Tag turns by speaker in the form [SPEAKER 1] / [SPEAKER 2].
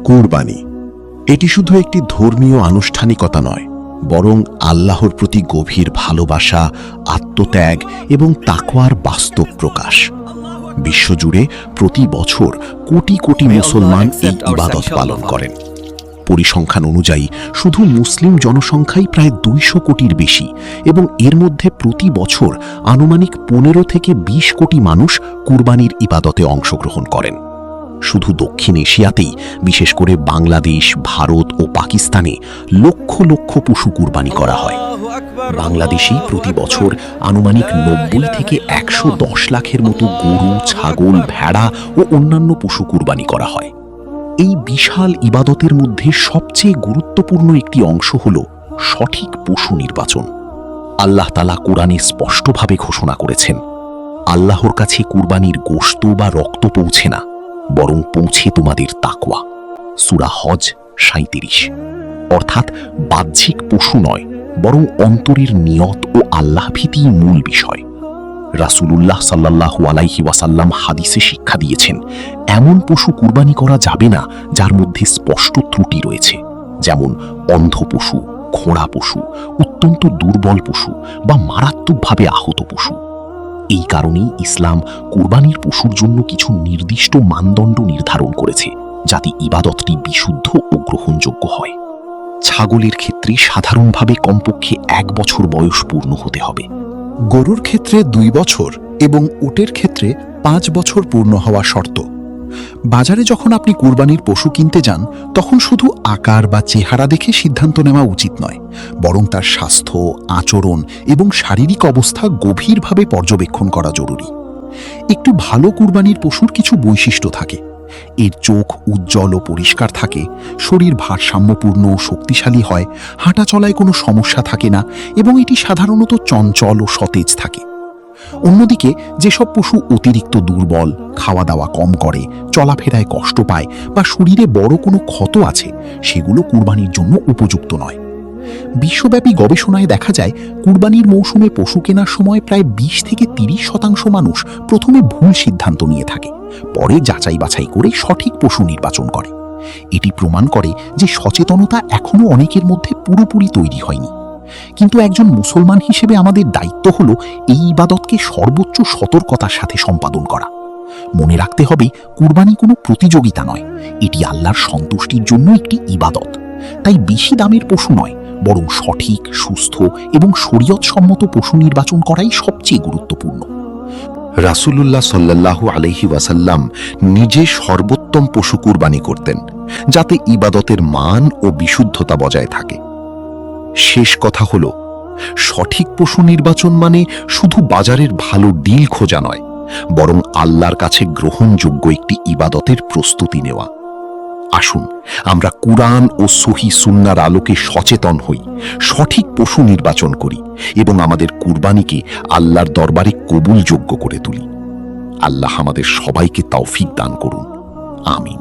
[SPEAKER 1] কুরবানি এটি শুধু একটি ধর্মীয় আনুষ্ঠানিকতা নয়, বরং আল্লাহর প্রতি গভীর ভালোবাসা, আত্মত্যাগ এবং তাকওয়ার বাস্তব প্রকাশ। বিশ্বজুড়ে প্রতি বছর কোটি কোটি মুসলমান এই ইবাদত পালন করেন। পরিসংখ্যান অনুযায়ী শুধু মুসলিম জনসংখ্যাই প্রায় 200 কোটির বেশি, এবং এর মধ্যে প্রতি বছর আনুমানিক 15 থেকে 20 কোটি মানুষ কুরবানির ইবাদতে অংশগ্রহণ করেন। শুধু দক্ষিণ এশিয়াতেই, বিশেষ করে বাংলাদেশ, ভারত ও পাকিস্তানে লক্ষ লক্ষ পশু কুরবানি করা হয়। বাংলাদেশেই প্রতি বছর আনুমানিক 90 থেকে 110 লাখের মতো গরু, ছাগল, ভেড়া ও অন্যান্য পশু কুরবানি করা হয়। এই বিশাল ইবাদতের মধ্যে সবচেয়ে গুরুত্বপূর্ণ একটি অংশ হল সঠিক পশু নির্বাচন। আল্লাহ তাআলা কোরআনে স্পষ্টভাবে ঘোষণা করেছেন, আল্লাহর কাছে কুরবানির গোশত বা রক্ত পৌঁছে না, বরং পৌঁছে তোমাদের তাকওয়া। সূরা হজ 37। অর্থাৎ বাহ্যিক পশু নয়, বরং অন্তরের নিয়ত ও আল্লাহ ভীতিই মূল বিষয়। রাসূলুল্লাহ সাল্লাল্লাহু আলাইহি ওয়াসাল্লাম হাদিসে শিক্ষা দিয়েছেন, এমন পশু কুরবানি করা যাবে না যার মধ্যে স্পষ্ট ত্রুটি রয়েছে, যেমন অন্ধ পশু, খোঁড়া পশু, অত্যন্ত দুর্বল পশু বা মারাত্মকভাবে আহত পশু। এই কারণেই ইসলাম কুরবানির পশুর জন্য কিছু নির্দিষ্ট মানদণ্ড নির্ধারণ করেছে, যাতে ইবাদতটি বিশুদ্ধ ও গ্রহণযোগ্য হয়। ছাগলের ক্ষেত্রে সাধারণভাবে কমপক্ষে 1 বছর বয়স পূর্ণ হতে হবে।
[SPEAKER 2] গরুর ক্ষেত্রে 2 বছর এবং উটের ক্ষেত্রে 5 বছর পূর্ণ হওয়া শর্ত। বাজারে যখন আপনি কুরবানির পশু কিনতে যান, তখন শুধু আকার বা চেহারা দেখে সিদ্ধান্ত নেওয়া উচিত নয়, বরং তার স্বাস্থ্য, আচরণ এবং শারীরিক অবস্থা গভীরভাবে পর্যবেক্ষণ করা জরুরি। একটু ভালো কুরবানির পশুর কিছু বৈশিষ্ট্য থাকে। এর চোখ উজ্জ্বল ও পরিষ্কার থাকে, শরীর ভারসাম্যপূর্ণ ও শক্তিশালী হয়, হাঁটা চলায় কোনো সমস্যা থাকে না এবং এটি সাধারণত চঞ্চল ও সতেজ থাকে। অন্যদিকে যেসব পশু অতিরিক্ত দুর্বল, খাওয়া দাওয়া কম করে, চলাফেরায় কষ্ট পায় বা শরীরে বড় কোনো ক্ষত আছে, সেগুলো কুরবানির জন্য উপযুক্ত নয়। বিশ্বব্যাপী গবেষণায় দেখা যায়, কুরবানির মৌসুমে পশু কেনার সময় প্রায় 20 থেকে 30% মানুষ প্রথমে ভুল সিদ্ধান্ত নিয়ে থাকে, পরে যাচাই বাছাই করে সঠিক পশু নির্বাচন করে। এটি প্রমাণ করে যে সচেতনতা এখনও অনেকের মধ্যে পুরোপুরি তৈরি হয়নি। কিন্তু একজন মুসলমান হিসেবে আমাদের দায়িত্ব হলো এই ইবাদতকে সর্বোচ্চ সতর্কতার সাথে সম্পাদন করা। মনে রাখতে হবে, কুরবানি কোনো প্রতিযোগিতা নয়, এটি আল্লাহর সন্তুষ্টির জন্য একটি ইবাদত। তাই বেশি দামের পশু নয়, বরং সঠিক, সুস্থ এবং শরীয়তসম্মত পশু নির্বাচন করাই সবচেয়ে গুরুত্বপূর্ণ।
[SPEAKER 1] রাসূলুল্লাহ সাল্লাল্লাহু আলাইহি ওয়াসাল্লাম নিজে সর্বোত্তম পশু কুরবানি করতেন, যাতে ইবাদতের মান ও বিশুদ্ধতা বজায় থাকে। শেষ কথা হলো, সঠিক পশু নির্বাচন মানে শুধু বাজারের ভালো ডিল খোঁজা নয়, বরং আল্লাহর কাছে গ্রহণযোগ্য একটি ইবাদতের প্রস্তুতি নেওয়া। আসুন আমরা কুরআন ও সহিহ সুন্নাহর আলোকে সচেতন হই, সঠিক পশু নির্বাচন করি এবং আমাদের কুরবানিকে আল্লাহর দরবারে কবুলযোগ্য করে তুলি। আল্লাহ আমাদের সবাইকে তৌফিক দান করুন। আমিন।